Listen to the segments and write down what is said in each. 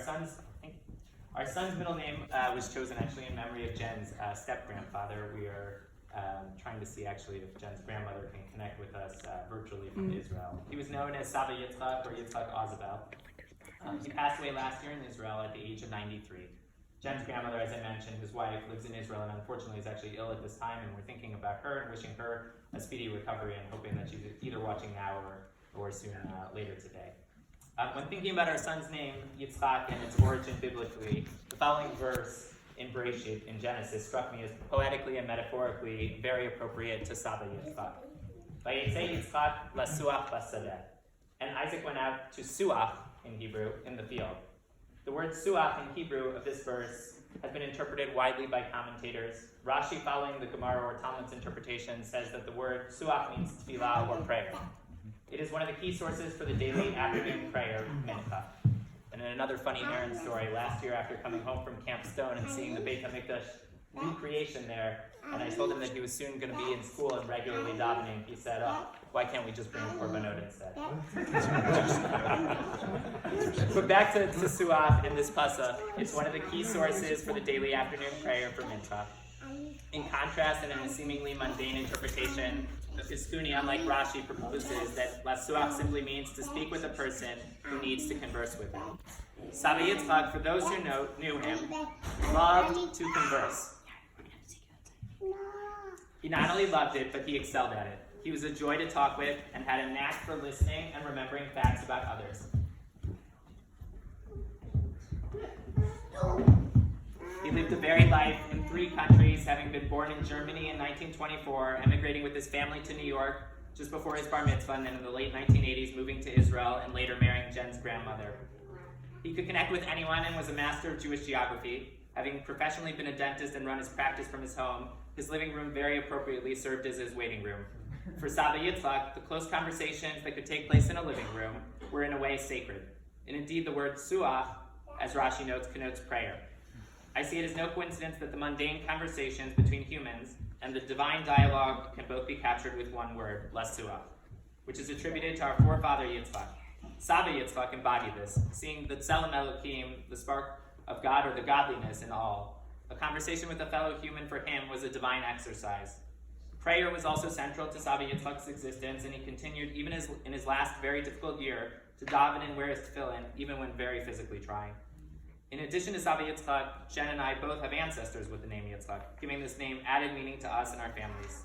our son's middle name was chosen actually in memory of Jen's step-grandfather. We are trying to see actually if Jen's grandmother can connect with us virtually from Israel. He was known as Saba Yitzchak or Yitzchak Ozabel. He passed away last year in Israel at the age of 93. Jen's grandmother, as I mentioned, his wife, lives in Israel and unfortunately is actually ill at this time, and we're thinking about her and wishing her a speedy recovery and hoping that she's either watching now or soon later today. When thinking about our son's name, Yitzchak, and its origin biblically, the following verse in Bereshit, in Genesis, struck me as poetically and metaphorically very appropriate to Saba Yitzchak. Vayetze Yitzchak lasuach basadeh. And Isaac went out to suach, in Hebrew, in the field. The word suach in Hebrew of this verse has been interpreted widely by commentators. Rashi, following the Gemara or Talmud's interpretation, says that the word suach means tefillah or prayer. It is one of the key sources for the daily afternoon prayer, mincha. And in another funny Aaron story, last year after coming home from Camp Stone and seeing the Beit HaMikdash recreation there, and I told him that he was soon going to be in school and regularly davening, he said, "Oh, why can't we just bring korbanot instead?" But back to Suach and this pasuk, it's one of the key sources for the daily afternoon prayer for mincha. In contrast, and in a seemingly mundane interpretation, the Piskuni, unlike Rashi, proposes that lasuach simply means to speak with a person who needs to converse with him. Saba Yitzchak, for those who knew him, loved to converse. He not only loved it, but he excelled at it. He was a joy to talk with and had a knack for listening and remembering facts about others. He lived a varied life in 3 countries, having been born in Germany in 1924, emigrating with his family to New York just before his bar mitzvah, and then in the late 1980s moving to Israel and later marrying Jen's grandmother. He could connect with anyone and was a master of Jewish geography. Having professionally been a dentist and run his practice from his home, his living room very appropriately served as his waiting room. For Saba Yitzchak, the close conversations that could take place in a living room were in a way sacred. And indeed, the word suach, as Rashi notes, connotes prayer. I see it as no coincidence that the mundane conversations between humans and the divine dialogue can both be captured with one word, lasuach, which is attributed to our forefather Yitzchak. Saba Yitzchak embodied this, seeing the tzelem Elohim, the spark of God or the godliness in all. A conversation with a fellow human for him was a divine exercise. Prayer was also central to Saba Yitzchak's existence, and he continued, even in his last very difficult year, to daven and wear his tefillin, even when very physically trying. In addition to Saba Yitzchak, Jen and I both have ancestors with the name Yitzchak, giving this name added meaning to us and our families.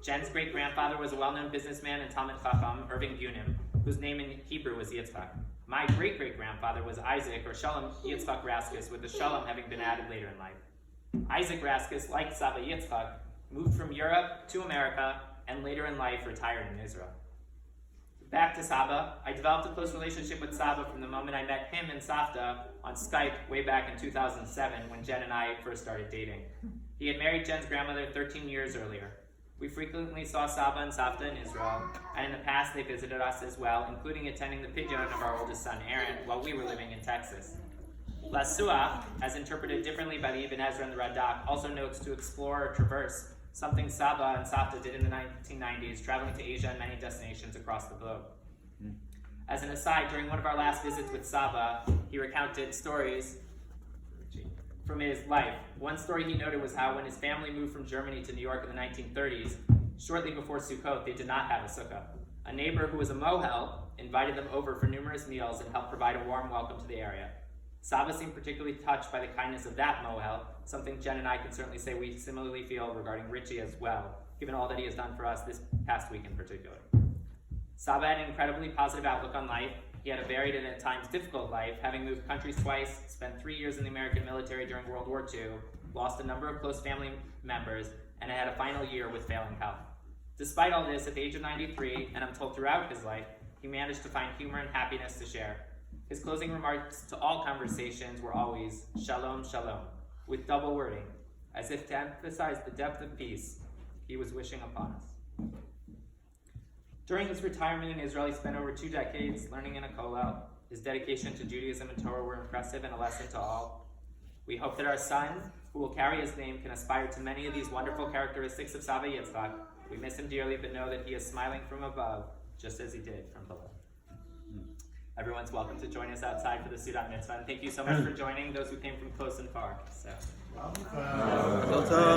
Jen's great-grandfather was a well-known businessman and Talmid Chacham, Irving Bunim, whose name in Hebrew was Yitzchak. My great-great-grandfather was Isaac, or Shalom Yitzchak Raskus, with the Shalom having been added later in life. Isaac Raskus, like Saba Yitzchak, moved from Europe to America and later in life retired in Israel. Back to Saba, I developed a close relationship with Saba from the moment I met him and Savta on Skype way back in 2007 when Jen and I first started dating. He had married Jen's grandmother 13 years earlier. We frequently saw Saba and Savta in Israel, and in the past they visited us as well, including attending the pidyon of our oldest son Aaron while we were living in Texas. Lasuach, as interpreted differently by the Ibn Ezra and the Radak, also notes to explore or traverse, something Saba and Savta did in the 1990s, traveling to Asia and many destinations across the globe. As an aside, during one of our last visits with Saba, he recounted stories from his life. One story he noted was how when his family moved from Germany to New York in the 1930s, shortly before Sukkot, they did not have a sukkah. A neighbor who was a mohel invited them over for numerous meals and helped provide a warm welcome to the area. Saba seemed particularly touched by the kindness of that mohel, something Jen and I can certainly say we similarly feel regarding Richie as well, given all that he has done for us this past week in particular. Saba had an incredibly positive outlook on life. He had a varied and at times difficult life, having moved countries twice, spent 3 years in the American military during World War II, lost a number of close family members, and had a final year with failing health. Despite all this, at the age of 93, and I'm told throughout his life, he managed to find humor and happiness to share. His closing remarks to all conversations were always, "Shalom, shalom," with double wording, as if to emphasize the depth of peace he was wishing upon us. During his retirement in Israel, he spent over 2 decades learning in a kollel. His dedication to Judaism and Torah were impressive and a lesson to all. We hope that our son, who will carry his name, can aspire to many of these wonderful characteristics of Saba Yitzchak. We miss him dearly, but know that he is smiling from above, just as he did from below. everyone's welcome to join us outside for the Sudat Mitzvah. And thank you so much for joining those who came from close and far. So.